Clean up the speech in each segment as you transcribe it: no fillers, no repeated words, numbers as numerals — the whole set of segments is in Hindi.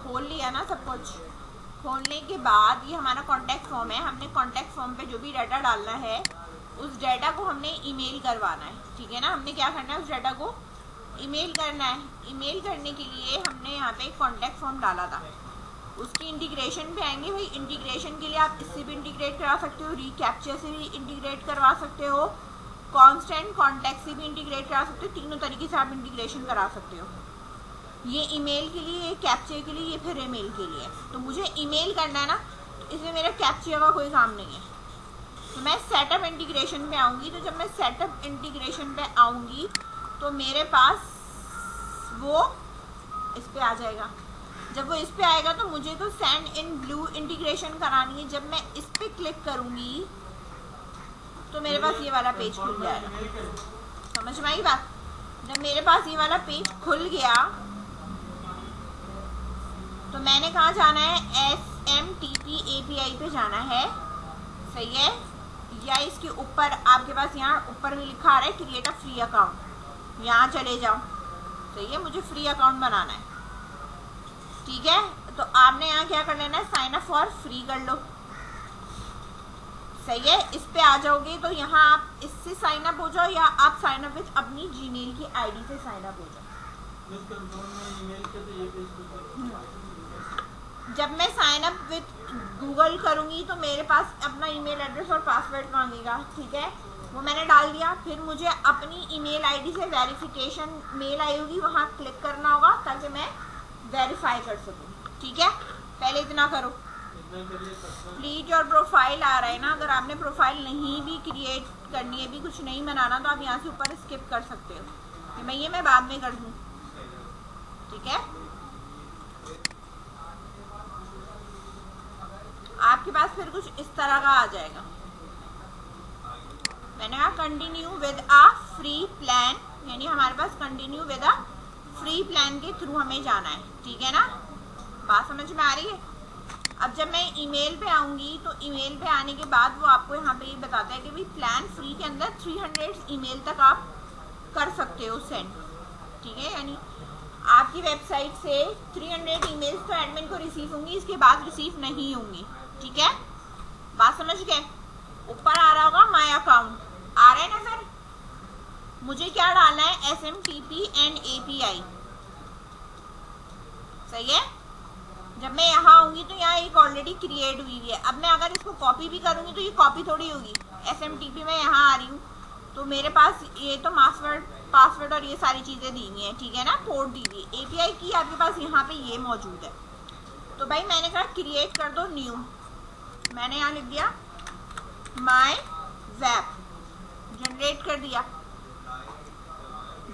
खोल लिया ना सब कुछ। खोलने के बाद ये हमारा कॉन्टैक्ट फॉर्म है। हमने कॉन्टैक्ट फॉर्म पे जो भी डाटा डालना है उस डाटा को हमने ईमेल करवाना है, ठीक है ना। हमने क्या करना है, उस डाटा को ईमेल करना है। ईमेल करने के लिए हमने यहाँ पे एक कॉन्टैक्ट फॉर्म डाला था, उसकी इंटीग्रेशन पे आएंगे। भाई इंटीग्रेशन के लिए आप इससे भी इंटीग्रेट करा सकते हो, रीकैप्चर से भी इंटीग्रेट करवा सकते हो, कांस्टेंट कॉन्टैक्ट से भी इंटीग्रेट करा सकते हो। तीनों तरीके से आप इंटीग्रेशन करा सकते हो। ये ईमेल के लिए, ये कैप्चर के लिए, ये फिर ईमेल के लिए। तो मुझे ईमेल करना है ना, तो इसमें मेरा कैप्चर का कोई काम नहीं है। तो मैं सेटअप इंटीग्रेशन पे आऊँगी। तो जब मैं सेटअप इंटीग्रेशन पे आऊँगी तो मेरे पास वो इस पे आ जाएगा। जब वो इस पे आएगा तो मुझे तो सेंड इन ब्लू इंटीग्रेशन करानी है। जब मैं इस पे क्लिक करूँगी तो मेरे पास ये वाला पेज खुल जाएगा। समझ में आई बात? जब मेरे पास ये वाला पेज खुल गया तो मैंने कहाँ जाना है, SMTP API पे जाना है, सही है। या इसके ऊपर आपके पास यहाँ ऊपर में लिखा आ रहा है क्रिएट अ फ्री अकाउंट, यहाँ चले जाओ, सही है। मुझे फ्री अकाउंट बनाना है, ठीक है। तो आपने यहाँ क्या कर लेना है, साइन अप फॉर फ्री कर लो, सही है। इस पे आ जाओगे तो यहाँ आप इससे साइन अप हो जाओ या आप साइन अप विद अपनी जीमेल की आईडी से साइन अप हो जाओ। जब मैं साइन अप विद गूगल करूँगी तो मेरे पास अपना ईमेल एड्रेस और पासवर्ड मांगेगा, ठीक है। वो मैंने डाल दिया। फिर मुझे अपनी ईमेल आईडी से वेरिफिकेशन मेल आई होगी, वहाँ क्लिक करना होगा ताकि मैं वेरीफाई कर सकूँ, ठीक है। पहले इतना करो। प्लीज योर प्रोफाइल आ रहा है ना, अगर आपने प्रोफाइल नहीं भी क्रिएट करनी है, भी कुछ नहीं बनाना, तो आप यहाँ से ऊपर स्किप कर सकते हो कि मैं बाद में कर दूँ, ठीक है। आपके पास फिर कुछ इस तरह का आ जाएगा। मैंने कहा continue with a free plan, यानी हमारे पास continue with a free plan के थ्रू हमें जाना है, ठीक है ना। बात समझ में आ रही है? अब जब मैं ईमेल पे आऊँगी तो ईमेल पे आने के बाद वो आपको यहाँ पे ये बताता है कि भाई प्लान फ्री के अंदर 300 ईमेल तक आप कर सकते हो सेंड, ठीक है। यानी आपकी वेबसाइट से 300 ईमेल्स तो एडमिन को रिसीव होंगी, इसके बाद रिसीव नहीं होंगी, ठीक है। बात समझ गए? ऊपर आ रहा होगा माय अकाउंट, आ रहा है ना। फिर मुझे क्या डालना है, SMTP एंड API, सही है। जब मैं यहाँ आऊँगी तो यहाँ एक ऑलरेडी क्रिएट हुई है। अब मैं अगर इसको कॉपी भी करूँगी तो ये कॉपी थोड़ी होगी। SMTP में यहाँ आ रही हूँ तो मेरे पास ये तो पासवर्ड और ये सारी चीज़ें दी हुई हैं, ठीक है ना, पोर्ट दी हुई। API की आपके पास यहाँ पे ये मौजूद है। तो भाई मैंने कहा क्रिएट कर दो न्यू, मैंने यहाँ लिख दिया माय वेब, जनरेट कर दिया।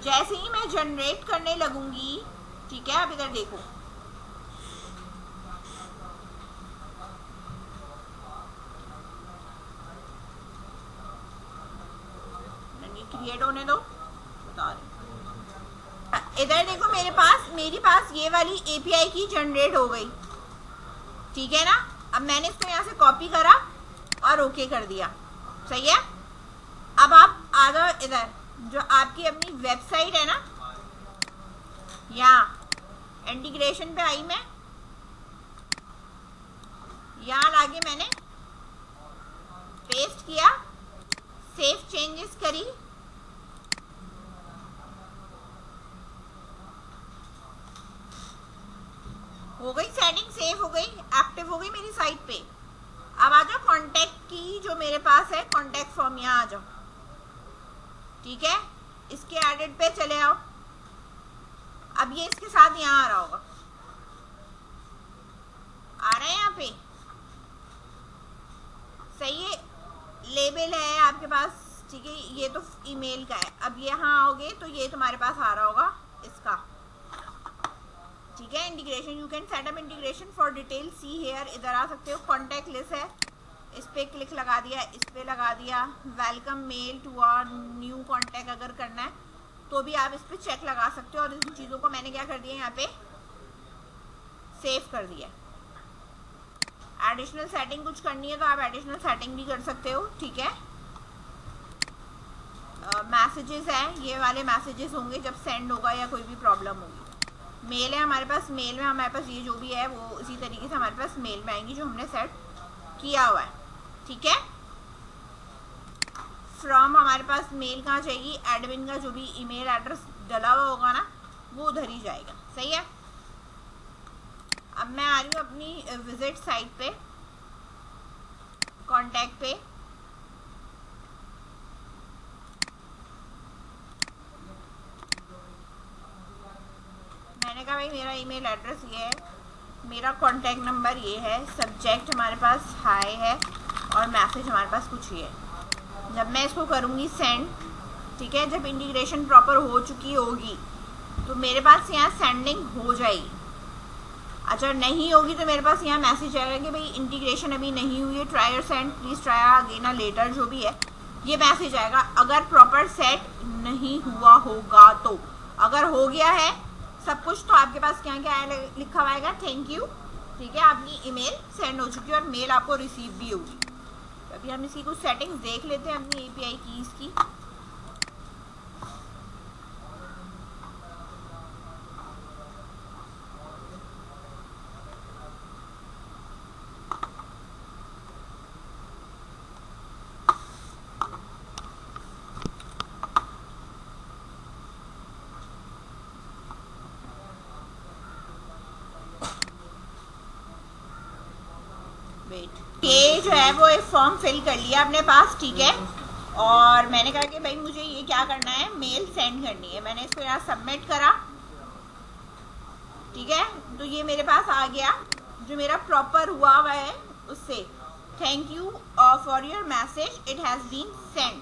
जैसे ही मैं जनरेट करने लगूंगी, ठीक है, अब इधर देखो, क्रिएट होने दो, बता रही। इधर देखो मेरे पास ये वाली API की जनरेट हो गई, ठीक है ना। अब मैंने इसको यहाँ से कॉपी करा और ओके कर दिया, सही है। अब आप आ जाओ इधर, जो आपकी अपनी वेबसाइट है ना, यहाँ इंटीग्रेशन पे आई मैं, यहाँ लाके मैंने पेस्ट किया, सेव चेंजेस करी, हो गई सेटिंग, सेव हो गई, एक्टिव हो गई मेरी साइट पे। अब आ जाओ कॉन्टैक्ट की जो मेरे पास है कॉन्टैक्ट फॉर्म, यहाँ आ जाओ, ठीक है। इसके एडिट पे चले आओ। अब ये इसके साथ यहाँ आ रहा होगा, आ रहा है यहाँ पे, सही है। लेबल है आपके पास, ठीक है, ये तो ईमेल का है। अब यहाँ आओगे तो ये तुम्हारे पास आ रहा होगा इसका, ठीक है। Integration, you can set up integration for detail see here, इधर आ सकते हो। कॉन्टैक्ट लिस्ट है, इस पे क्लिक लगा दिया, इस पे लगा दिया। Welcome mail to our new contact अगर करना है तो भी आप इस पे चेक लगा सकते हो। और इन चीज़ों को मैंने क्या कर दिया, यहाँ पे सेव कर दिया। एडिशनल सेटिंग कुछ करनी है तो आप एडिशनल सेटिंग भी कर सकते हो, ठीक है। मैसेजेस हैं, ये वाले मैसेजेस होंगे जब सेंड होगा या कोई भी प्रॉब्लम होगी। मेल है हमारे पास, मेल में हमारे पास ये जो भी है वो इसी तरीके से हमारे पास मेल में आएंगी जो हमने सेट किया हुआ है, ठीक है। फ्रॉम हमारे पास मेल कहाँ जाएगी, एडमिन का जो भी ईमेल एड्रेस डला हुआ होगा ना वो उधर ही जाएगा, सही है। अब मैं आ रही हूँ अपनी विजिट साइट पे, कॉन्टैक्ट पे। मैंने कहा भाई मेरा ईमेल एड्रेस ये है, मेरा कॉन्टैक्ट नंबर ये है, सब्जेक्ट हमारे पास हाय है और मैसेज हमारे पास कुछ ये है। जब मैं इसको करूँगी सेंड, ठीक है, जब इंटीग्रेशन प्रॉपर हो चुकी होगी तो मेरे पास यहाँ सेंडिंग हो जाएगी। अच्छा नहीं होगी तो मेरे पास यहाँ मैसेज आएगा कि भाई इंटीग्रेशन अभी नहीं हुई है, ट्राई और send, please try again later, जो भी है ये मैसेज आएगा अगर प्रॉपर सेट नहीं हुआ होगा तो। अगर हो गया है सब कुछ तो आपके पास क्या क्या लिखा हुआ आएगा, थैंक यू, ठीक है, आपकी ईमेल सेंड हो चुकी है और मेल आपको रिसीव भी होगी। तो अभी हम इसकी कुछ सेटिंग्स देख लेते हैं अपनी एपीआई कीज़ की। ये जो है वो एक फॉर्म फिल कर लिया अपने पास, ठीक है, और मैंने कहा कि भाई मुझे ये क्या करना है, मेल सेंड करनी है। मैंने इसको यहाँ सबमिट करा, ठीक है, तो ये मेरे पास आ गया जो मेरा प्रॉपर हुआ हुआ है उससे, thank you for your message it has been send,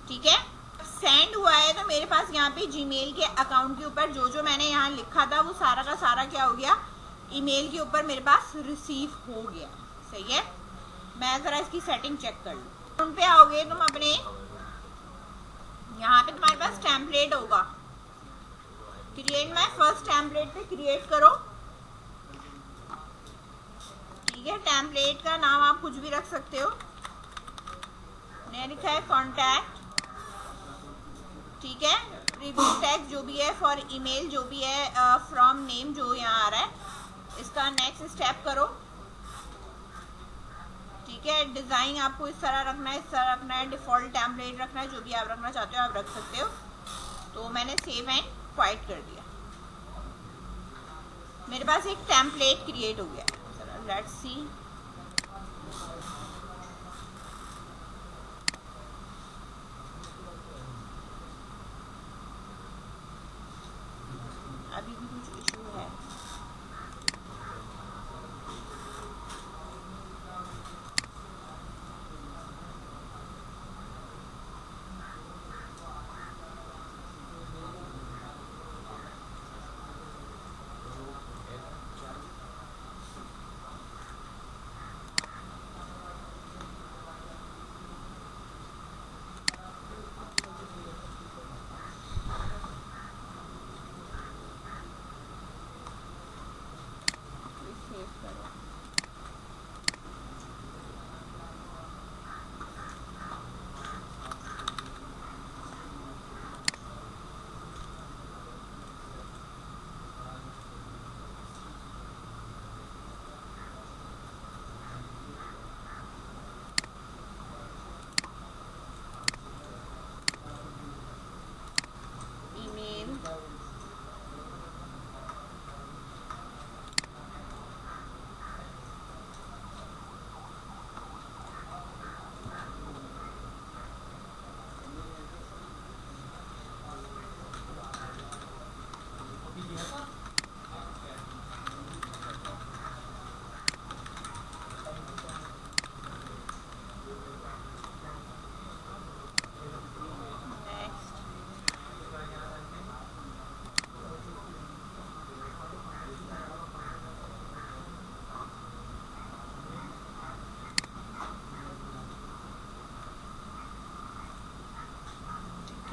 ठीक है। सेंड हुआ है तो मेरे पास यहाँ पे जीमेल के अकाउंट के ऊपर जो जो मैंने यहाँ लिखा था वो सारा का सारा क्या हो गया, ईमेल के ऊपर मेरे पास रिसीव हो गया, सही है। मैं ज़रा इसकी सेटिंग चेक कर लूँ। उन पे आओगे तुम अपने, यहाँ पे तुम्हारे पास टेम्पलेट होगा, क्रिएट माय फर्स्ट टेम्पलेट पे क्रिएट करो, ठीक है। टेम्पलेट का नाम आप कुछ भी रख सकते हो, मैंने लिखा है कॉन्टैक्ट, ठीक है। रिव्यू टैग जो भी है फॉर ईमेल जो भी है, फ्रॉम नेम जो यहाँ आ रहा है, इसका नेक्स्ट स्टेप करो, ठीक है। डिज़ाइन आपको इस तरह रखना है, इस तरह रखना है, डिफ़ॉल्ट टेम्पलेट रखना है, जो भी आप रखना चाहते हो आप रख सकते हो। तो मैंने सेव एंड क्वाइट कर दिया, मेरे पास एक टेम्पलेट क्रिएट हो गया। लेट्स सी, अभी भी कुछ इशू है।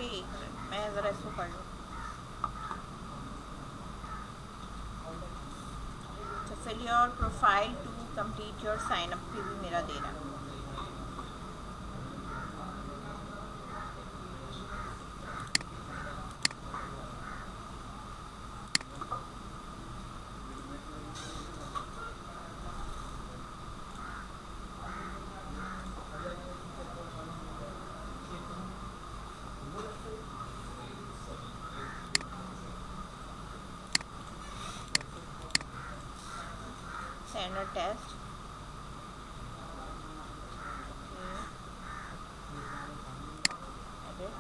एक मिनट मैं ज़रा इसको पढ़ लूँ। तो fill your profile to complete your sign up भी मेरा दे रहा है। send a test. Edit.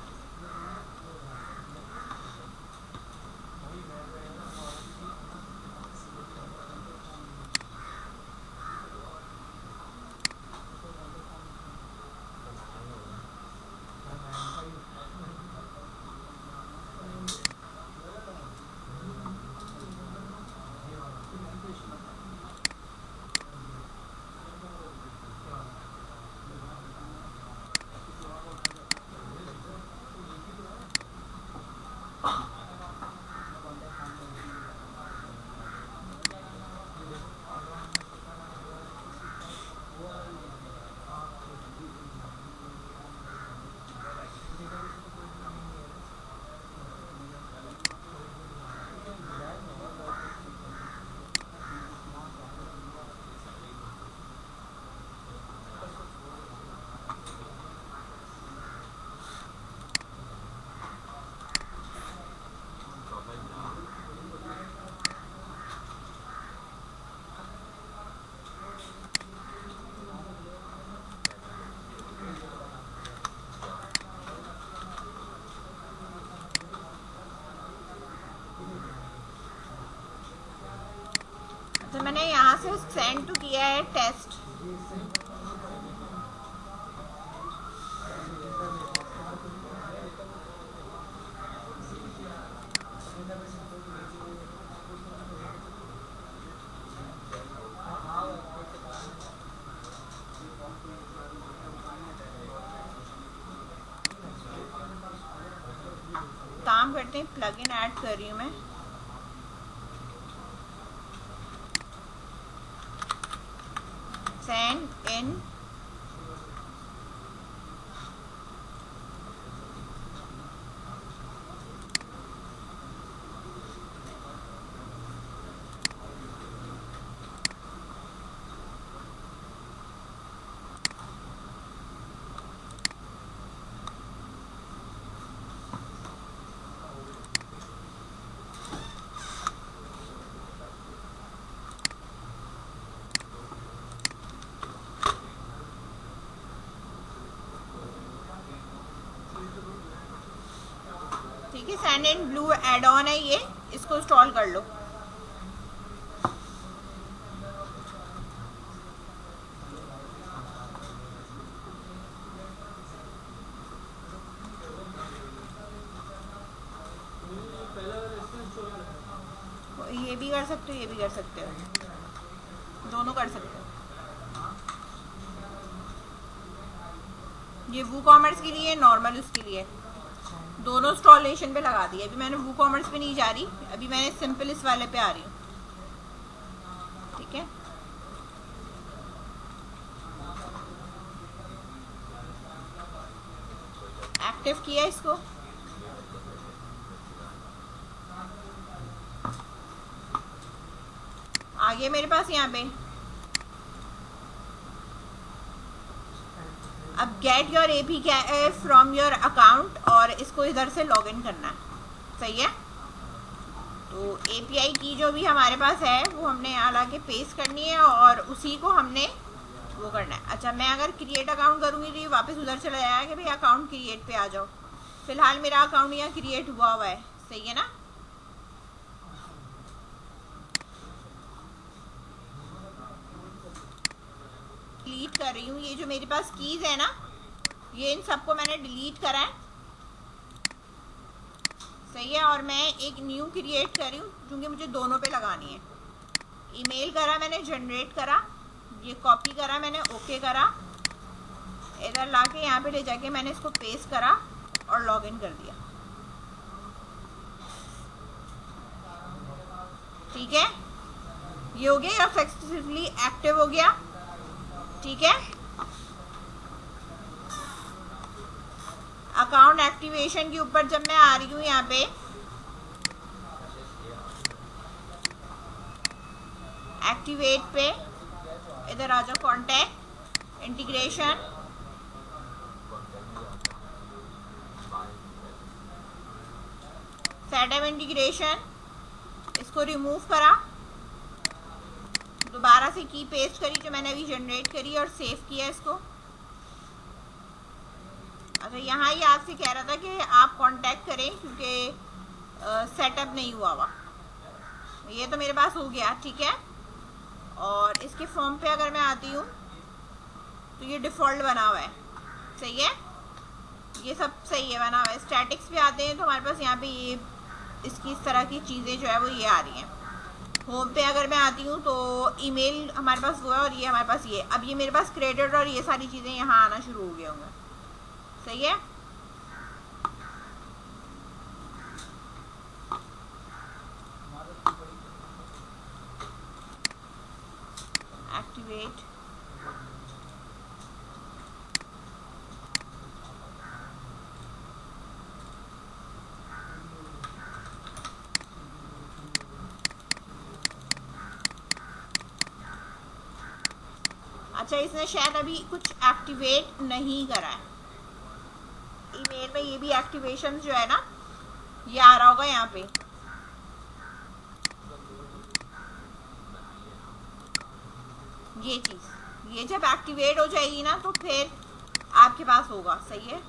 तो मैंने यहाँ से सेंड तो किया है टेस्ट, काम करते हैं, प्लगइन ऐड कर रही हूँ मैं। सेंड इन ठीक है, Sendinblue add on है ये, इसको इंस्टॉल कर लो। ये भी कर सकते हो, ये भी कर सकते हो, दोनों कर सकते हो। ये वूकॉमर्स के लिए, नॉर्मल उसके लिए, दोनों इंस्टॉलेशन पे लगा दिया। अभी मैंने वूकॉमर्स पे नहीं जा रही, अभी मैंने सिंपल इस वाले पे आ रही हूँ। ठीक है, एक्टिव किया इसको। आगे मेरे पास यहाँ पे अब get your API from your account, और इसको इधर से लॉगिन करना है। सही है, तो API की जो भी हमारे पास है वो हमने यहाँ ला के पेस्ट करनी है और उसी को हमने वो करना है। अच्छा, मैं अगर क्रिएट अकाउंट करूँगी तो ये वापस उधर चला जाएगा कि भाई अकाउंट क्रिएट पे आ जाओ। फिलहाल मेरा अकाउंट यहाँ क्रिएट हुआ है। सही है ना, डिलीट कर रही हूँ। ये जो मेरे पास कीज है ना, ये इन सबको मैंने डिलीट करा है। सही है, और मैं एक न्यू क्रिएट कर रही हूँ क्योंकि मुझे दोनों पे लगानी है। ईमेल करा मैंने, जनरेट करा, ये कॉपी करा मैंने, ओके करा, इधर लाके यहाँ पे ले जाके मैंने इसको पेस्ट करा और लॉगिन कर दिया। ठीक है, ये हो गया, सक्सेसफुली एक्टिव हो गया। ठीक है, अकाउंट एक्टिवेशन के ऊपर जब मैं आ रही हूँ यहाँ पे एक्टिवेट पे, इधर आ जाओ, कॉन्टैक्ट इंटीग्रेशन, सेटअप इंटीग्रेशन, इसको रिमूव करा, दोबारा से की पेस्ट करी जो मैंने अभी जनरेट करी और सेव किया इसको। अच्छा, यहाँ ये आपसे कह रहा था कि आप कांटेक्ट करें क्योंकि सेटअप नहीं हुआ हुआ। ये तो मेरे पास हो गया, ठीक है। और इसके फॉर्म पे अगर मैं आती हूँ तो ये डिफ़ॉल्ट बना हुआ है, सही है, ये सब सही है, बना हुआ है। स्टैटिक्स पे आते हैं तो हमारे पास यहाँ पे ये इसकी इस तरह की चीज़ें जो है वो ये आ रही हैं। होम पे अगर मैं आती हूँ तो ईमेल हमारे पास वो है और ये हमारे पास ये, अब ये मेरे पास क्रेडिट और ये सारी चीज़ें यहाँ आना शुरू हो गए होंगे, सही है। एक्टिवेट, अच्छा इसने शायद अभी कुछ एक्टिवेट नहीं करा है। ईमेल में ये भी एक्टिवेशन जो है ना ये आ रहा होगा यहाँ पे। ये चीज ये जब एक्टिवेट हो जाएगी ना तो फिर आपके पास होगा, सही है।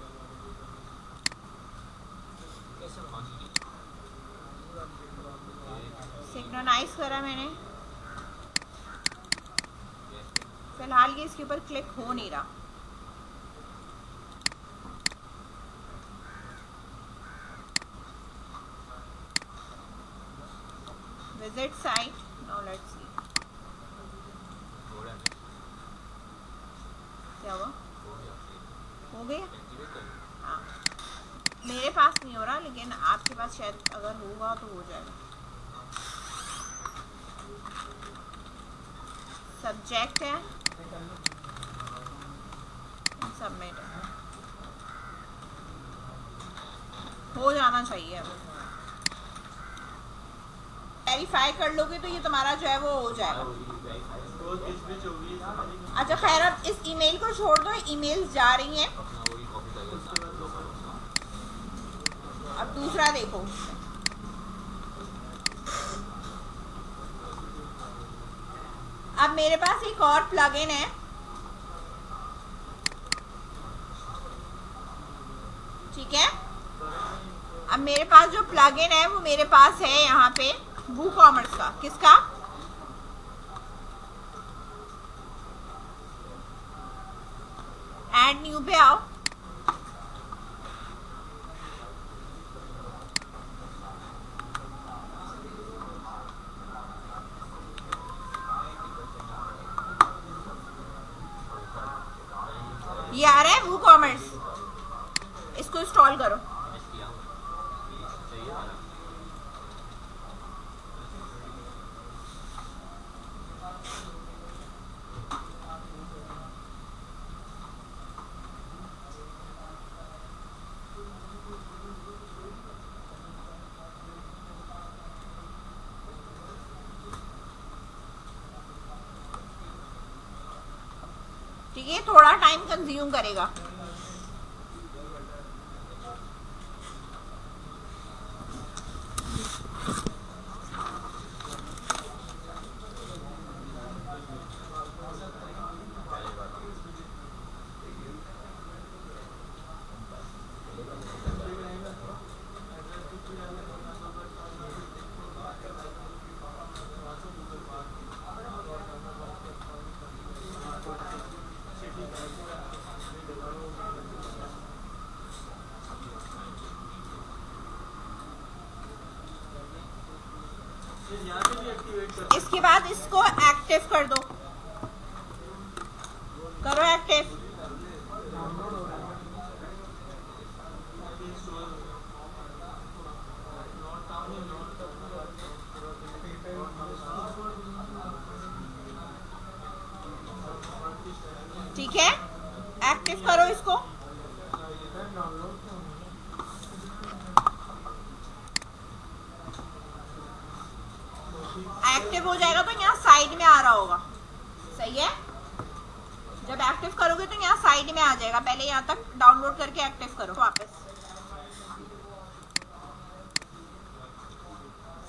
सिंक्रोनाइज करा मैंने, फिलहाल ये इसके ऊपर क्लिक हो नहीं रहा। Visit site, now let's see क्या हुआ, हो गया। हाँ, मेरे पास नहीं हो रहा लेकिन आपके पास शायद अगर होगा तो हो जाएगा। सब्जेक्ट है, सबमिट है, हो जाना चाहिए। अब वेरीफाई कर लोगे तो ये तुम्हारा जो है वो हो जाएगा। अच्छा खैर, अब इस ईमेल को छोड़ दो, ईमेल्स जा रही हैं। अब दूसरा देखो, अब मेरे पास एक और प्लगइन है, ठीक है। अब मेरे पास जो प्लगइन है वो मेरे पास है यहाँ पे वूकॉमर्स का। किसका? ऐड न्यू पे आओ, ये आ रहा है वूकॉमर्स, इसको इंस्टॉल करो। ठीक है, थोड़ा टाइम कंज्यूम करेगा। इसके बाद इसको एक्टिव कर दो, करो एक्टिव। ठीक है, एक्टिव करो इसको। एक्टिव हो जाएगा तो यहाँ साइड में आ रहा होगा, सही है। जब एक्टिव करोगे तो यहाँ साइड में आ जाएगा। पहले यहाँ तक डाउनलोड करके एक्टिव करो वापस।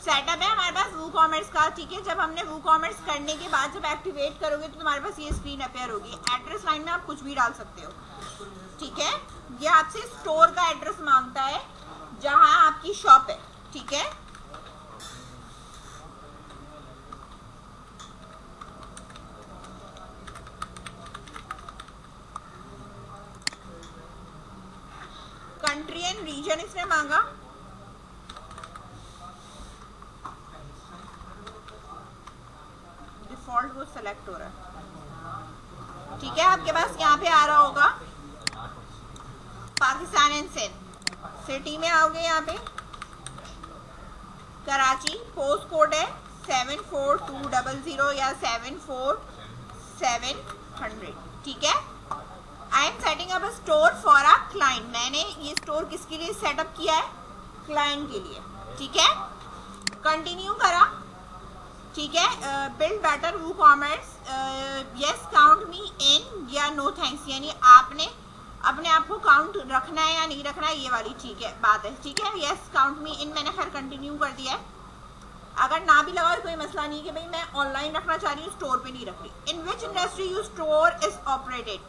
सेटअप है हमारे पास वू कॉमर्स का, ठीक है। जब हमने वू कॉमर्स करने के बाद जब एक्टिवेट करोगे तो तुम्हारे पास ये स्क्रीन अपेयर होगी। एड्रेस लाइन में आप कुछ भी डाल सकते हो, ठीक है। ये आपसे स्टोर का एड्रेस मांगता है जहां आपकी शॉप है, ठीक है। कंट्री एंड रीजन इसने मांगा, डिफॉल्ट वो सेलेक्ट हो रहा है, ठीक है। आपके पास यहाँ पे आ रहा होगा पाकिस्तान एंड सिंध, सिटी में आओगे यहाँ पे कराची, पोस्ट कोड है 74200 या 74700, ठीक है। I am setting up a store for a client, मैंने ये स्टोर किसके लिए सेटअप किया है, क्लाइंट के लिए, ठीक है। कंटिन्यू करा, ठीक है। बिल्ड बेटर वू कॉमर्स, यस काउंट मी इन या नो थैंक्स, यानी आपने अपने आप को काउंट रखना है या नहीं रखना है, ये वाली ठीक है बात है, ठीक है। यस काउंट मी इन मैंने खैर कंटिन्यू कर दिया है। अगर ना भी लगा कोई मसला नहीं कि भाई मैं ऑनलाइन रखना चाह रही हूँ, स्टोर पे नहीं रख रही। In which industry you store is operated,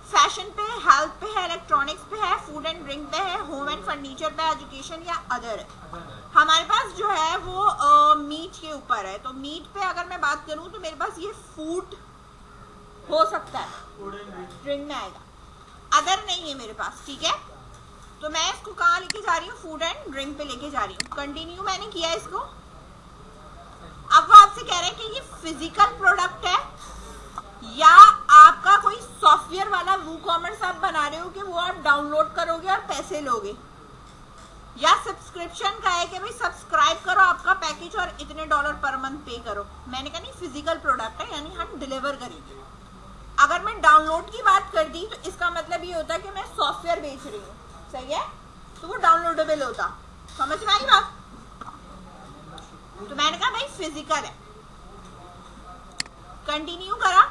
fashion पे है, हेल्थ पे है, इलेक्ट्रॉनिक्स पे है, फूड एंड ड्रिंक पे है, होम एंड फर्नीचर पे, एजुकेशन या अदर है। हमारे पास जो है वो मीट के ऊपर है, तो मीट पे अगर मैं बात करूं तो मेरे पास ये फूड हो सकता है, ड्रिंक में आएगा, अदर नहीं है मेरे पास, ठीक है। तो मैं इसको कहाँ लेके जा रही हूँ, फूड एंड ड्रिंक पे लेके जा रही हूँ। कंटिन्यू मैंने किया इसको। अब वो आपसे कह रहे हैं कि ये फिजिकल प्रोडक्ट है या आपका कोई सॉफ्टवेयर वाला वू कॉमर्स आप बना रहे हो कि वो आप डाउनलोड करोगे और पैसे लोगे, या सब्सक्रिप्शन का है कि भाई सब्सक्राइब करो आपका पैकेज और इतने डॉलर पर मंथ पे करो। मैंने कहा नहीं, फिजिकल प्रोडक्ट है यानी हम डिलीवर करेंगे। अगर मैं डाउनलोड की बात कर दी तो इसका मतलब ये होता है कि मैं सॉफ्टवेयर बेच रही हूँ, सही है, तो वो डाउनलोडेबल होता। समझ में आई बात? तो मैंने कहा भाई फिजिकल है। कंटिन्यू करा।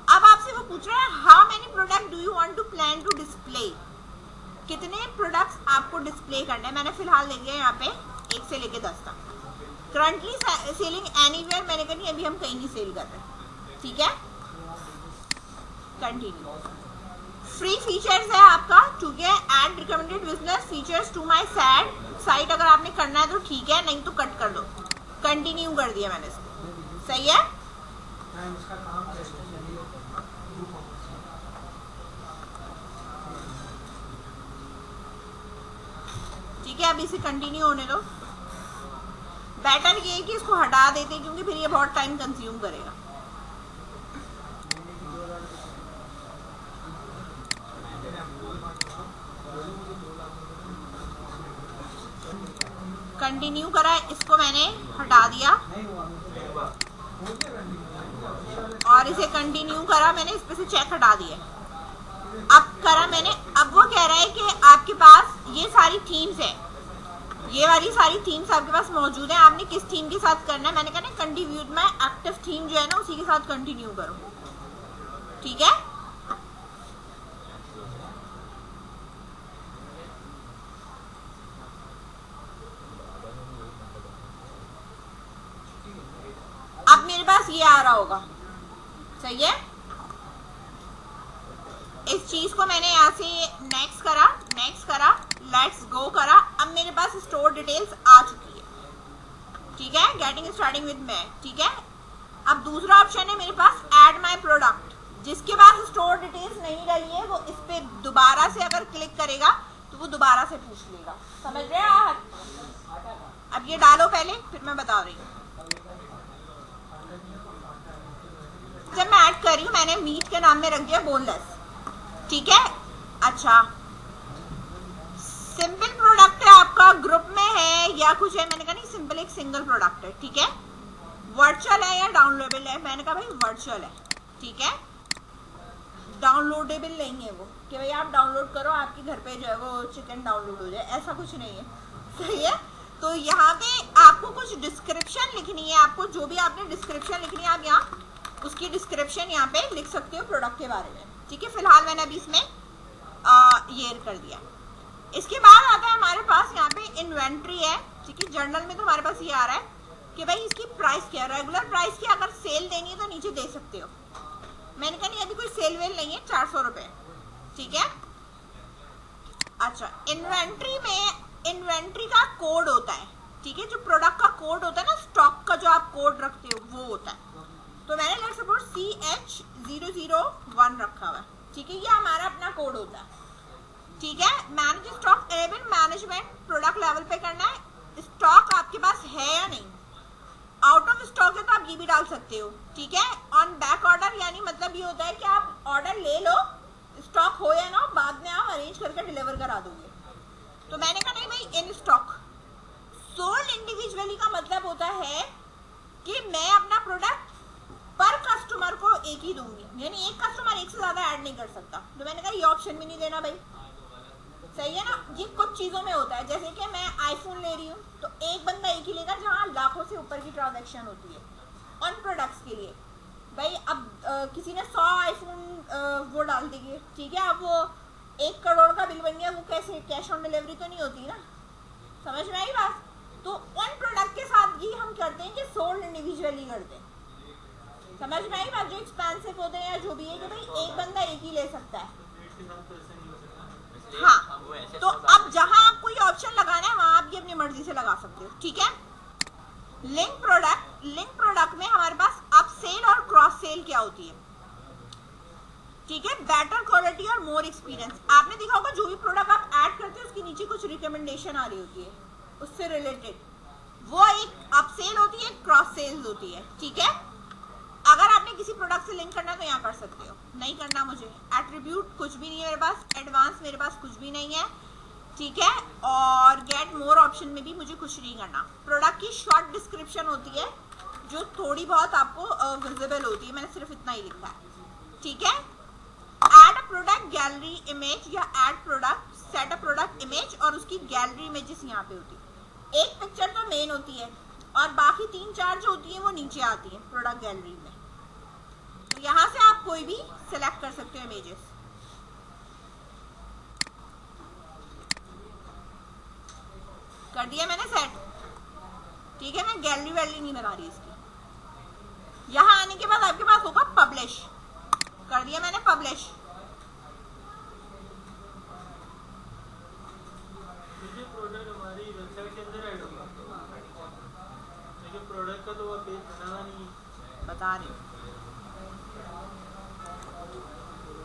अब आपसे वो पूछ रहा है how many product do you want to plan to display, कितने प्रोडक्ट्स आपको डिस्प्ले करने हैं। मैंने फिलहाल ले लिया यहाँ पे 1 से लेके 10 तक। करंटली सेलिंग एनीवेयर, मैंने कहा नहीं अभी हम कहीं नहीं सेल कर रहे, ठीक है। कंटिन्यू। फ्री फीचर्स है आपका, ठीक है। Add recommended business features to my site, अगर आपने करना है तो ठीक है, नहीं तो कट कर दो। कंटिन्यू कर दिया मैंने इसको, सही है। ठीक है, अब इसे कंटिन्यू होने दो। बेटर ये है कि इसको हटा देते क्योंकि फिर ये बहुत टाइम कंज्यूम करेगा। कंटिन्यू करा, इसको मैंने हटा दिया और इसे कंटिन्यू करा मैंने, इस पे से चेक हटा दिया। अब करा मैंने, अब वो कह रहा है कि आपके पास ये सारी थीम्स है, ये वाली सारी थीम्स आपके पास मौजूद है, आपने किस थीम के साथ करना है। मैंने कहा ना कंटिन्यू में एक्टिव थीम जो है ना उसी के साथ कंटिन्यू करो, ठीक है। अब मेरे पास ये आ रहा होगा, सही है। इस चीज को मैंने यहाँ से नेक्स्ट करा, लेट्स गो करा। अब मेरे पास स्टोर डिटेल्स आ चुकी है, ठीक है। गेटिंग स्टार्टिंग विद मैं, ठीक है। अब दूसरा ऑप्शन है मेरे पास ऐड माय प्रोडक्ट, जिसके पास स्टोर डिटेल्स नहीं डली है वो इस पे दोबारा से अगर क्लिक करेगा तो वो दोबारा से पूछ लेगा, समझ रहे हैं आप। अब ये डालो पहले, फिर मैं बता रही हूँ। जब मैं ऐड कर रही हूँ मैंने मीट के नाम में रख दिया बोनलेस, ठीक है। अच्छा, सिंपल प्रोडक्ट है आपका, ग्रुप में है या कुछ है। मैंने कहा नहीं, सिंपल एक सिंगल प्रोडक्ट है, ठीक है। वर्चुअल है या डाउनलोडेबल है, मैंने कहा भाई वर्चुअल है, ठीक है। डाउनलोडेबल नहीं है वो कि भाई आप डाउनलोड करो आपके घर पे जो है वो चिकन डाउनलोड हो जाए, ऐसा कुछ नहीं है, सही है। तो यहाँ पे आपको कुछ डिस्क्रिप्शन लिखनी है, आपको जो भी आपने डिस्क्रिप्शन लिखनी है आप यहाँ उसकी डिस्क्रिप्शन यहाँ पे लिख सकते हो प्रोडक्ट के बारे में, ठीक है। फिलहाल मैंने अभी इसमें ये कर दिया। इसके बाद आता है हमारे पास यहाँ पे इन्वेंट्री है, ठीक है। जर्नल में तो हमारे पास ये आ रहा है कि भाई इसकी प्राइस क्या है, रेगुलर प्राइस की अगर सेल देनी है तो नीचे दे सकते हो। मैंने कहा नहीं अभी कोई सेल वेल नहीं है, 400 रुपए, ठीक है। अच्छा, इन्वेंट्री में इन्वेंट्री का कोड होता है, ठीक है। जो प्रोडक्ट का कोड होता है ना, स्टॉक का जो आप कोड रखते हो वो होता है। तो मैंने लेट्स सपोज CH001 रखा हुआ है, ठीक है। ये हमारा अपना कोड होता है, ठीक है। Manage stock eleven management product level पे करना है। स्टॉक आपके पास है या नहीं, आउट ऑफ स्टॉक है तो आप ये भी डाल सकते हो, ठीक है। ऑन बैक ऑर्डर यानी मतलब ये होता है कि आप ऑर्डर ले लो, स्टॉक हो या ना हो, बाद में आप अरेंज करके डिलीवर करा दोगे। तो मैंने कहा नहीं भाई इन स्टॉक। सोल्ड इंडिविजुअली का मतलब होता है कि मैं अपना प्रोडक्ट पर कस्टमर को एक ही दूंगी, यानी एक कस्टमर एक से ज्यादा ऐड नहीं कर सकता। तो मैंने कहा ये ऑप्शन भी नहीं देना भाई, सही है ना। ये कुछ चीजों में होता है, जैसे कि मैं आईफोन ले रही हूँ तो एक बंदा एक ही लेगा, जहाँ लाखों से ऊपर की ट्रांजैक्शन होती है ऑन प्रोडक्ट्स के लिए। भाई अब किसी ने 100 आईफोन वो डाल देंगे, ठीक है। अब वो 1 करोड़ का बिल बन गया, वो कैसे, कैश ऑन डिलीवरी तो नहीं होती ना, समझ में आई बात। तो उन प्रोडक्ट के साथ ही हम करते हैं कि सोल्ड इंडिविजुअली करते हैं, समझ में आई बात। जो एक्सपेंसिव होते हैं या जो भी है कि भाई एक बंदा एक ही ले सकता है, हाँ। तो अब जहां आपको ये ऑप्शन लगाना है वहां आप ये अपनी मर्जी से लगा सकते हो, ठीक है। लिंक प्रोडक्ट में हमारे पास अप सेल और क्रॉस सेल क्या होती है, ठीक है। बेटर क्वालिटी और मोर एक्सपीरियंस। आपने देखा होगा जो भी प्रोडक्ट आप ऐड करते हैं उसके नीचे कुछ रिकमेंडेशन आ रही होती है उससे रिलेटेड, वो एक अप सेल होती है, क्रॉस सेल्स होती है, ठीक है। अगर आपने किसी प्रोडक्ट से लिंक करना है तो यहाँ कर सकते हो, नहीं करना मुझे एट्रीब्यूट कुछ भी नहीं है मेरे पास, एडवांस मेरे पास कुछ भी नहीं है, ठीक है। और गेट मोर ऑप्शन में भी मुझे कुछ नहीं करना। प्रोडक्ट की शॉर्ट डिस्क्रिप्शन होती है जो थोड़ी बहुत आपको विजिबल होती है, मैंने सिर्फ इतना ही लिखा है, ठीक है। Add a product gallery image या add product set a product image, और उसकी गैलरी इमेजेस यहाँ पे होती है। एक पिक्चर तो मेन होती है और बाकी 3-4 जो होती है वो नीचे आती है प्रोडक्ट गैलरी में। तो यहाँ से आप कोई भी सिलेक्ट कर सकते हो इमेजेस। कर दिया मैंने सेट, ठीक है। मैं गैलरी वैलरी नहीं बना रही इसकी। यहाँ आने के बाद आपके पास होगा पब्लिश, कर दिया मैंने पब्लिश। प्रोडक्ट हमारी वेबसाइट के अंदर ऐड होगा, लेकिन प्रोडक्ट का तो वो पेज बनाना नहीं है, बता रही हूँ।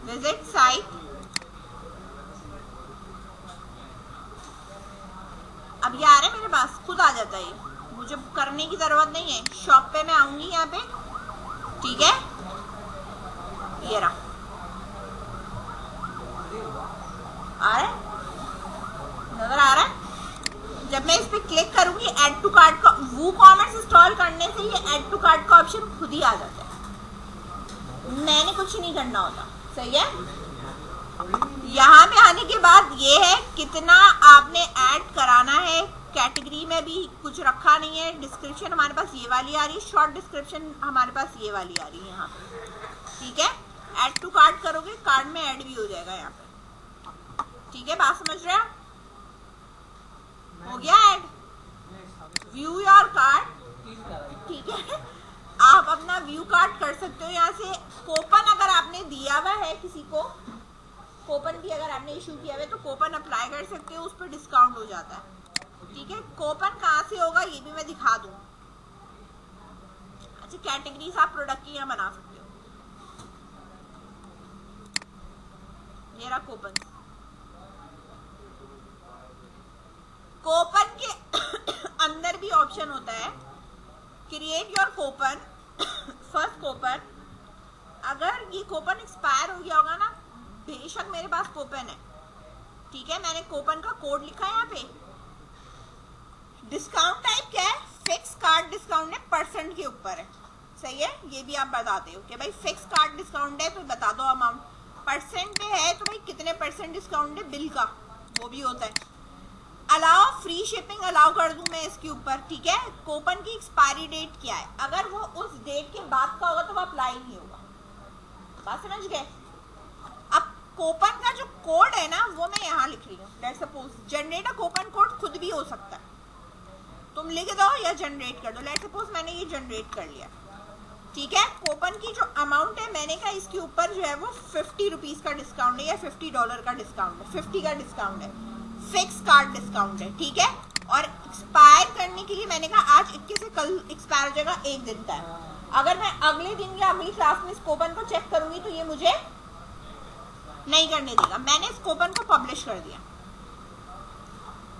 विजिट साइट, अब ये आ रहा है मेरे पास, खुद आ जाता है, मुझे करने की जरूरत नहीं है। शॉप पे मैं आऊंगी यहाँ पे, ठीक है। ये रहा, आ रहा है, नजर आ रहा है। जब मैं इस पे क्लिक करूंगी ऐड टू कार्ट का, वूकॉमर्स इंस्टॉल करने से ये ऐड टू कार्ट का ऑप्शन खुद ही आ जाता है, मैंने कुछ नहीं करना होता, सही है। यहाँ पे आने के बाद ये है कितना आपने ऐड कराना है, कैटेगरी में भी कुछ रखा नहीं है। डिस्क्रिप्शन हमारे पास ये वाली आ रही है, शॉर्ट डिस्क्रिप्शन हमारे पास ये वाली आ रही है यहाँ पे, ठीक है। ऐड टू कार्ट करोगे, कार्ड में ऐड भी हो जाएगा यहाँ पे, ठीक है। बात समझ रहे हो, हो गया ऐड। व्यू योर कार्ड, ठीक है। आप अपना व्यू कार्ड कर सकते हो यहाँ से। कूपन अगर आपने दिया हुआ है किसी को, कूपन भी अगर आपने इशू किया हुआ है तो कूपन अप्लाई कर सकते हो, उस पर डिस्काउंट हो जाता है, ठीक है। कूपन कहाँ से होगा ये भी मैं दिखा दूँ। अच्छा, कैटेगरीज आप प्रोडक्ट की यहाँ बना सकते हो, ये रहा कूपन। कूपन के अंदर भी ऑप्शन होता है create your coupon, first coupon. अगर ये कूपन एक्सपायर हो गया होगा ना, बेशक मेरे पास कूपन है, ठीक है। मैंने कूपन का कोड लिखा है यहाँ पे। डिस्काउंट टाइप क्या है, फिक्स कार्ड डिस्काउंट है, परसेंट के ऊपर है, सही है। ये भी आप बताते हो कि भाई फिक्स कार्ड डिस्काउंट है तो बता दो अमाउंट, परसेंट पे है तो भाई कितने परसेंट डिस्काउंट है बिल का, वो भी होता है। अलाउ फ्री शिपिंग अलाउ कर दूं मैं इसके ऊपर, ठीक है। कूपन की एक्सपायरी डेट क्या है, अगर वो उस डेट के बाद का होगा तो वो अप्लाई नहीं होगा, बात समझ गए। अब कूपन का जो कोड है ना वो मैं यहाँ लिख रही हूँ। Let's suppose generate a coupon code खुद भी हो सकता है, तुम लिख दो या जनरेट कर दो। लेट्स सपोज मैंने ये जनरेट कर लिया, ठीक है। कूपन की जो अमाउंट है मैंने कहा इसके ऊपर जो है वो 50 रुपीज का डिस्काउंट है या $50 का डिस्काउंट है, 50 का डिस्काउंट है, फिक्स कार्ड डिस्काउंट है, ठीक है। और एक्सपायर करने के लिए मैंने कहा आज 21 से कल एक्सपायर हो जाएगा, 1 दिन का है। अगर मैं अगले दिन या अगली क्लास में इस कूपन को चेक करूंगी तो ये मुझे नहीं करने देगा। मैंने इस कूपन को पब्लिश कर दिया,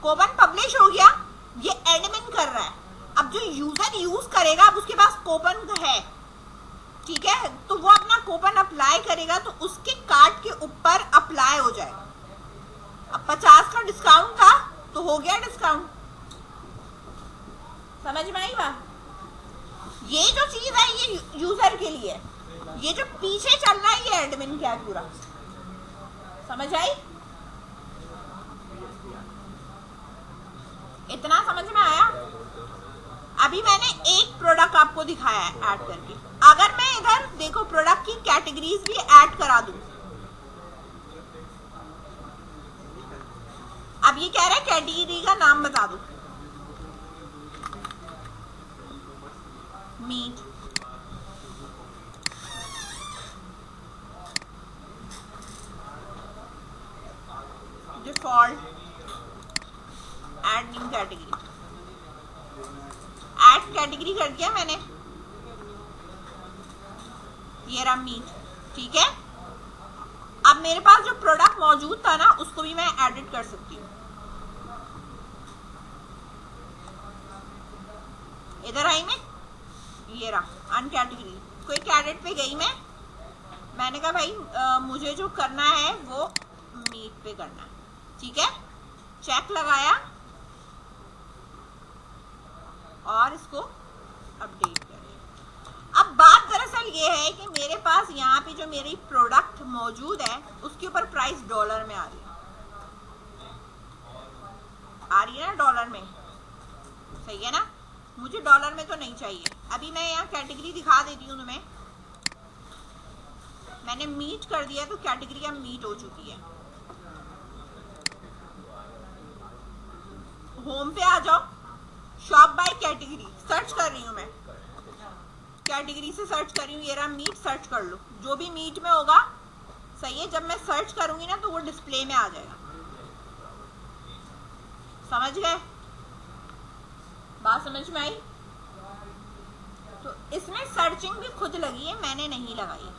कूपन पब्लिश हो गया, ये एडमिन कर रहा है। अब जो यूजर यूज करेगा, अब उसके पास कूपन है, ठीक है, तो वो अपना कूपन अप्लाई करेगा तो उसके कार्ड के ऊपर अप्लाई हो जाएगा। अब 50 का डिस्काउंट था तो हो गया डिस्काउंट, समझ में आई बात। ये जो चीज है ये यूजर के लिए, ये जो पीछे चल रहा है ये एडमिन क्या है पूरा, समझ आई। इतना समझ में आया। अभी मैंने एक प्रोडक्ट आपको दिखाया है ऐड करके। अगर मैं इधर देखो प्रोडक्ट की कैटेगरीज भी ऐड करा दूं, अब ये कह रहा है कैटेगरी का नाम बता दो, meat, default, add new category, add category कर दिया मैंने, ये रहा मीट, ठीक है। अब मेरे पास जो प्रोडक्ट मौजूद था ना उसको भी मैं एडिट कर सकती हूँ। इधर आई मैं, ये रहा अनकैटेगरी, कोई कैडेट पे गई मैंने कहा भाई मुझे जो करना है वो मीट पे करना है, ठीक है। चेक लगाया और इसको अपडेट कर दिया। अब बात दरअसल ये है कि मेरे पास यहाँ पे जो मेरी प्रोडक्ट मौजूद है उसके ऊपर प्राइस डॉलर में आ रही है ना, डॉलर में, सही है ना। मुझे डॉलर में तो नहीं चाहिए। अभी मैं यहाँ कैटेगरी दिखा देती हूँ तुम्हें, मैंने मीट कर दिया तो कैटेगरी अब मीट हो चुकी है। होम पे आ जाओ, शॉप बाय कैटेगरी सर्च कर रही हूँ मैं, कैटेगरी से सर्च कर रही हूँ, ये रहा मीट, सर्च कर लो जो भी मीट में होगा, सही है। जब मैं सर्च करूंगी ना तो वो डिस्प्ले में आ जाएगा, समझ गए बात, समझ में आई। तो इसमें सर्चिंग भी खुद लगी है, मैंने नहीं लगाई।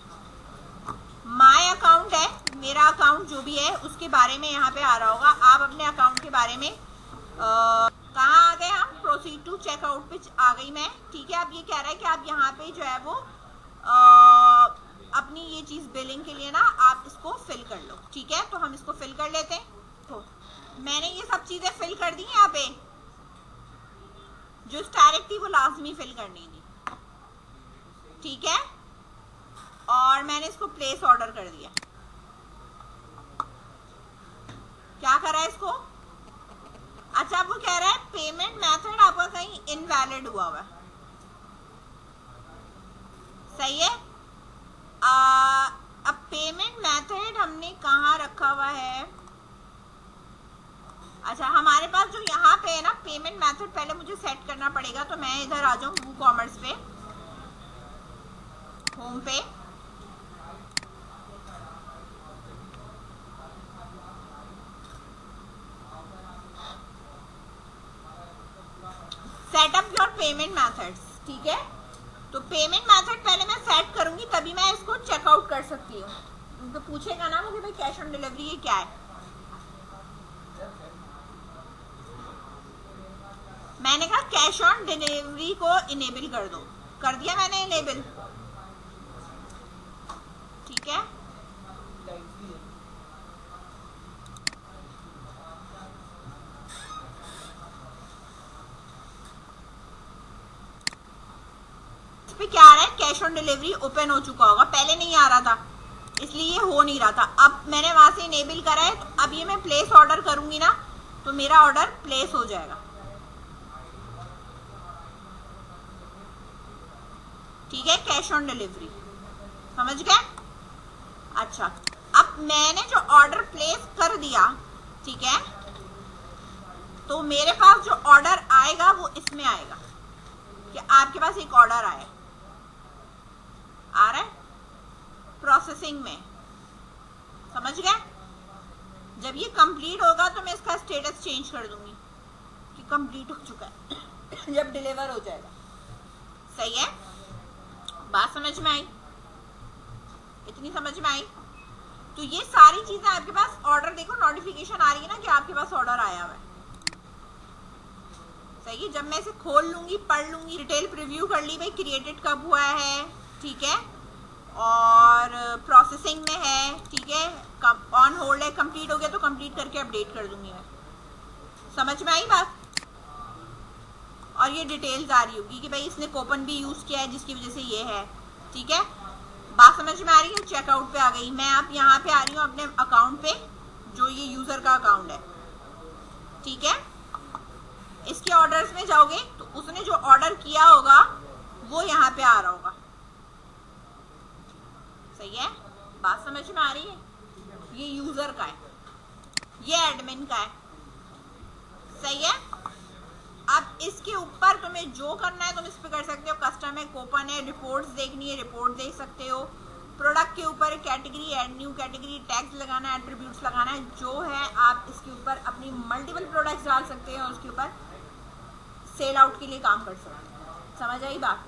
माय अकाउंट है, मेरा अकाउंट जो भी है उसके बारे में यहाँ पे आ रहा होगा। आप अपने अकाउंट के बारे में कहाँ आ गए हम, प्रोसीड टू चेकआउट पे आ गई मैं, ठीक है। अब ये कह रहा है कि आप यहाँ पे जो है वो अपनी ये चीज बिलिंग के लिए ना आप इसको फिल कर लो, ठीक है। तो हम इसको फिल कर लेते हैं। तो मैंने ये सब चीजें फिल कर दी यहाँ पे, जो डायरेक्ट थी वो लाजमी फिल करनी थी, ठीक है। और मैंने इसको प्लेस ऑर्डर कर दिया। क्या कर रहा है इसको, अच्छा वो कह रहा है पेमेंट मेथड आपका कहीं इनवैलिड हुआ है, सही है। अब पेमेंट मेथड हमने कहाँ रखा हुआ है, अच्छा हमारे पास जो यहाँ पे है ना पेमेंट मेथड, पहले मुझे सेट करना पड़ेगा। तो मैं इधर आ जाऊँ वूकॉमर्स पे, होम पे, सेटअप योर पेमेंट मेथड्स, ठीक है। तो पेमेंट मेथड पहले मैं सेट करूंगी तभी मैं इसको चेकआउट कर सकती हूँ। तो पूछेगा ना मुझे भाई कैश ऑन डिलीवरी ये क्या है, मैंने कहा कैश ऑन डिलीवरी को इनेबल कर दो, कर दिया मैंने इनेबल, ठीक है। पे क्या आ रहा है, कैश ऑन डिलीवरी ओपन हो चुका होगा, पहले नहीं आ रहा था इसलिए ये हो नहीं रहा था। अब मैंने वहां से इनेबल करा है, तो अब ये मैं प्लेस ऑर्डर करूंगी ना तो मेरा ऑर्डर प्लेस हो जाएगा, ठीक है। कैश ऑन डिलीवरी, समझ गए। अच्छा अब अब मैंने जो ऑर्डर प्लेस कर दिया, ठीक है, तो मेरे पास जो ऑर्डर आएगा वो इसमें आएगा कि आपके पास एक ऑर्डर आया, आ रहा है प्रोसेसिंग में, समझ गए? जब ये कंप्लीट होगा तो मैं इसका स्टेटस चेंज कर दूंगी कि कंप्लीट हो चुका है जब डिलीवर हो जाएगा। सही है? बात समझ में आई? इतनी समझ में आई? तो ये सारी चीजें आपके पास ऑर्डर, देखो नोटिफिकेशन आ रही है ना कि आपके पास ऑर्डर आया हुआ है। सही है? जब मैं इसे खोल लूंगी, पढ़ लूंगी, डिटेल प्रीव्यू कर ली भाई क्रिएटेड कब हुआ है, ठीक है, और प्रोसेसिंग में है, ठीक है, ऑन होल्ड है, कंप्लीट हो गया तो कंप्लीट करके अपडेट कर दूंगी मैं। समझ में आई बात? और ये डिटेल्स आ रही होगी कि भाई इसने कूपन भी यूज किया है जिसकी वजह से ये है, ठीक है। बात समझ में आ रही है? चेकआउट पे आ गई मैं, अब यहाँ पे आ रही हूँ अपने अकाउंट पे, जो ये यूजर का अकाउंट है, ठीक है। इसके ऑर्डर्स में जाओगे तो उसने जो ऑर्डर किया होगा वो यहाँ पे आ रहा होगा। सही है? बात समझ में आ रही है? ये यूजर का है, ये एडमिन का है। सही है? अब इसके ऊपर तुम्हें जो करना है तुम इस पे कर सकते हो। कस्टम है, कूपन है, रिपोर्ट्स देखनी है, रिपोर्ट देख सकते हो। प्रोडक्ट के ऊपर category, add new category, tags लगाना है, एट्रीब्यूट्स लगाना है, जो है आप इसके ऊपर अपनी मल्टीपल प्रोडक्ट्स डाल सकते हैं और उसके ऊपर सेल आउट के लिए काम कर सकते हैं। समझ आई बात?